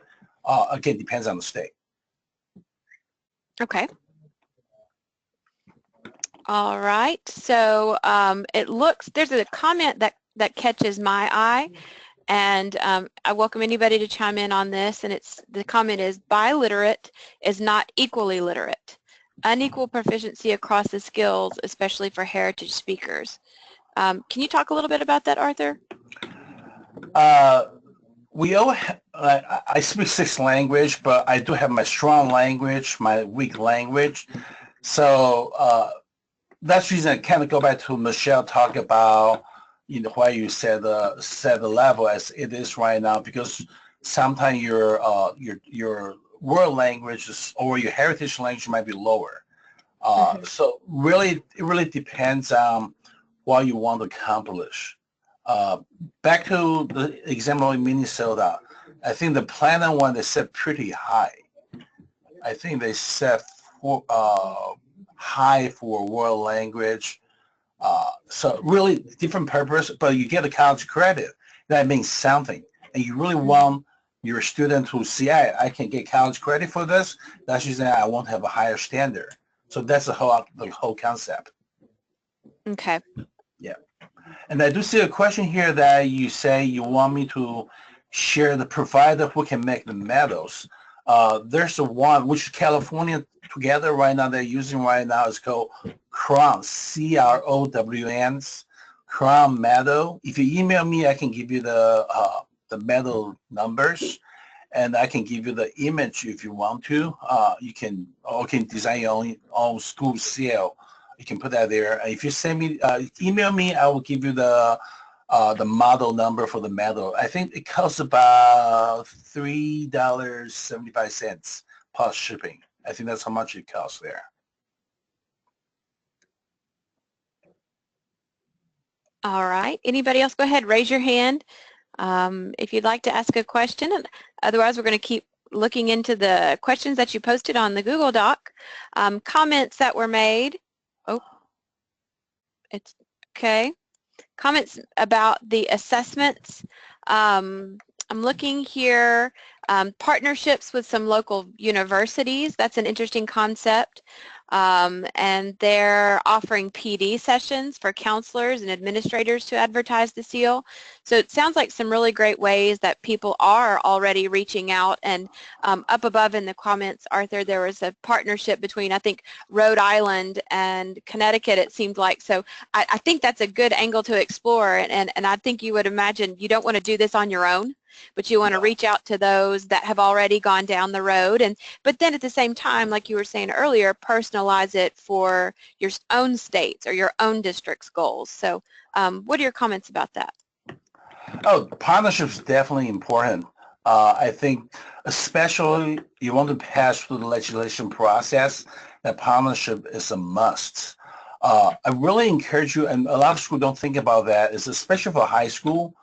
Again, depends on the state. Okay. All right. So it looks, there's a comment that catches my eye, and I welcome anybody to chime in on this, and the comment is, biliterate is not equally literate. Unequal proficiency across the skills, especially for heritage speakers. Can you talk a little bit about that, Arthur? We all I speak 6 languages, but I do have my strong language, my weak language. So that's the reason I kind of go back to Michelle talk about, why you set the level as it is right now, because sometimes your world language or your heritage language might be lower. So really, it really depends on what you want to accomplish. Back to the example in Minnesota, I think the Platinum one, they set pretty high. I think they set high for world language. So really different purpose, but you get a college credit. That means something. And you really want your student to see, I can get college credit for this. That's just I want to have a higher standard. So that's the whole concept. Okay. Yeah. And I do see a question here that you say you want me to share the provider who can make the medals. There's the one which California together right now they're using right now. It's called CROWN, CROWN's CROWN medal. If you email me, I can give you the medal numbers, and I can give you the image if you want to. You can design your own school seal. You can put that there. If you send me, email me, I will give you the model number for the medal. I think it costs about $3.75 plus shipping. I think that's how much it costs there. All right. Anybody else? Go ahead. Raise your hand if you'd like to ask a question. And otherwise, we're going to keep looking into the questions that you posted on the Google Doc. Comments that were made. Oh, it's okay. Comments about the assessments. I'm looking here. Partnerships with some local universities. That's an interesting concept. And they're offering PD sessions for counselors and administrators to advertise the seal. So it sounds like some really great ways that people are already reaching out. And up above in the comments, Arthur, there was a partnership between, I think, Rhode Island and Connecticut, it seemed like. So I think that's a good angle to explore. And I think you would imagine you don't want to do this on your own, but you want to reach out to those that have already gone down the road, but then at the same time, like you were saying earlier, personalize it for your own states or your own district's goals. So what are your comments about that? Oh, partnership is definitely important. I think especially you want to pass through the legislation process, that partnership is a must. I really encourage you, and a lot of schools don't think about that, is especially for high school,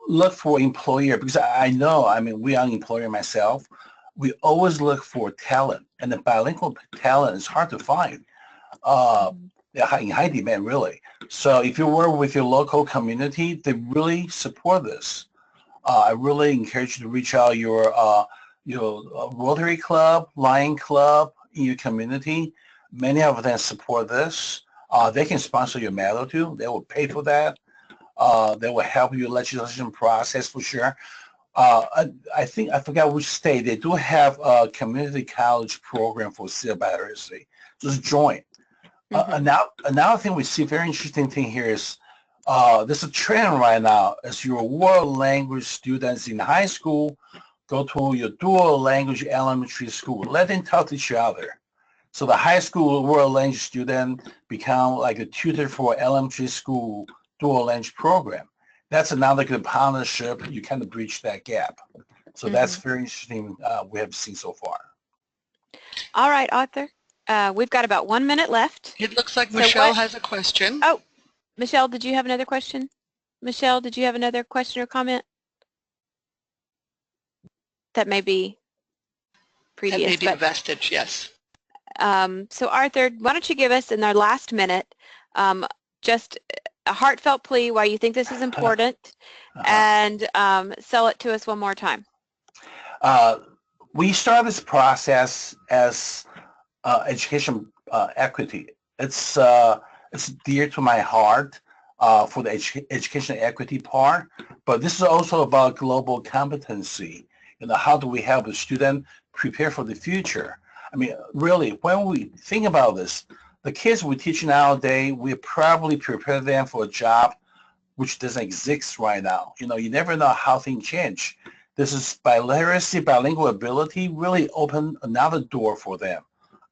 look for employer, because I know, we are an employer myself. We always look for talent, and the bilingual talent is hard to find. In high demand, really. So if you work with your local community, they really support this. I really encourage you to reach out your Rotary Club, Lion Club in your community. Many of them support this. They can sponsor your medal too. They will pay for that. They will help you legislation process for sure. I think, I forgot which state, they do have a community college program for seal biliteracy. Just join. Another thing we see, very interesting thing here is there's a trend right now as your world language students in high school go to your dual language elementary school. Let them talk to each other. So the high school world language student become like a tutor for elementary school dual language program. That's another good partnership. You kind of bridge that gap. So that's very interesting we have seen so far. All right, Arthur. We've got about 1 minute left. It looks like Michelle has a question. Oh, Michelle, did you have another question? Michelle, did you have another question or comment? That may be previous. That may be a vestige, yes. So Arthur, why don't you give us in our last minute just a heartfelt plea why you think this is important, and sell it to us one more time. We started this process as education equity. It's dear to my heart for the education equity part, but this is also about global competency. You know, how do we help the student prepare for the future? I mean, really, when we think about this, the kids we teach nowadays, we probably prepare them for a job which doesn't exist right now. You know, you never know how things change. This is biliteracy, bilingual ability really open another door for them.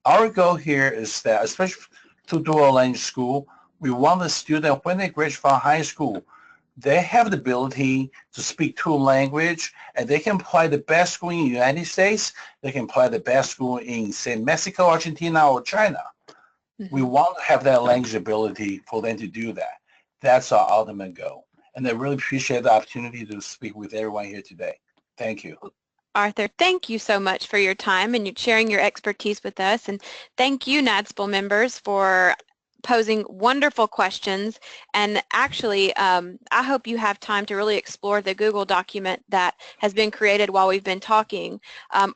Our goal here is that, especially to dual language school, we want the student, when they graduate from high school, they have the ability to speak two language, and they can apply the best school in the United States. They can apply the best school in, say, Mexico, Argentina, or China. We want to have that language ability for them to do that. That's our ultimate goal. And I really appreciate the opportunity to speak with everyone here today. Thank you. Arthur, thank you so much for your time and you sharing your expertise with us. And thank you, NADSFL members, for posing wonderful questions. And actually, I hope you have time to really explore the Google document that has been created while we've been talking.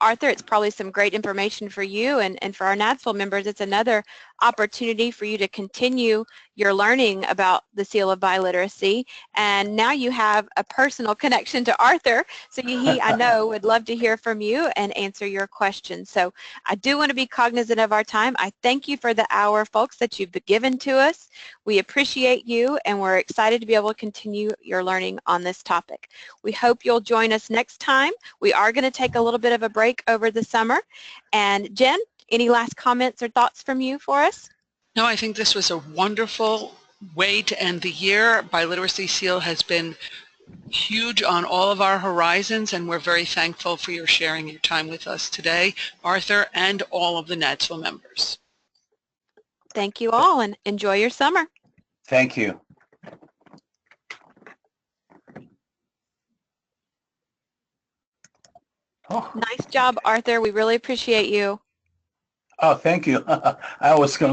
Arthur, it's probably some great information for you, and for our NADSFL members, it's another opportunity for you to continue your learning about the seal of biliteracy. And now you have a personal connection to Arthur, so he, I know, would love to hear from you and answer your questions. So I do want to be cognizant of our time. I thank you for the hour, folks, that you've given to us. We appreciate you, and we're excited to be able to continue your learning on this topic. We hope you'll join us next time. We are going to take a little bit of a break over the summer. And Jen, any last comments or thoughts from you for us? No, I think this was a wonderful way to end the year. Biliteracy Seal has been huge on all of our horizons, and we're very thankful for your sharing your time with us today, Arthur, and all of the NADSFL members. Thank you all, and enjoy your summer. Thank you. Oh. Nice job, Arthur. We really appreciate you. Oh, thank you. I was going to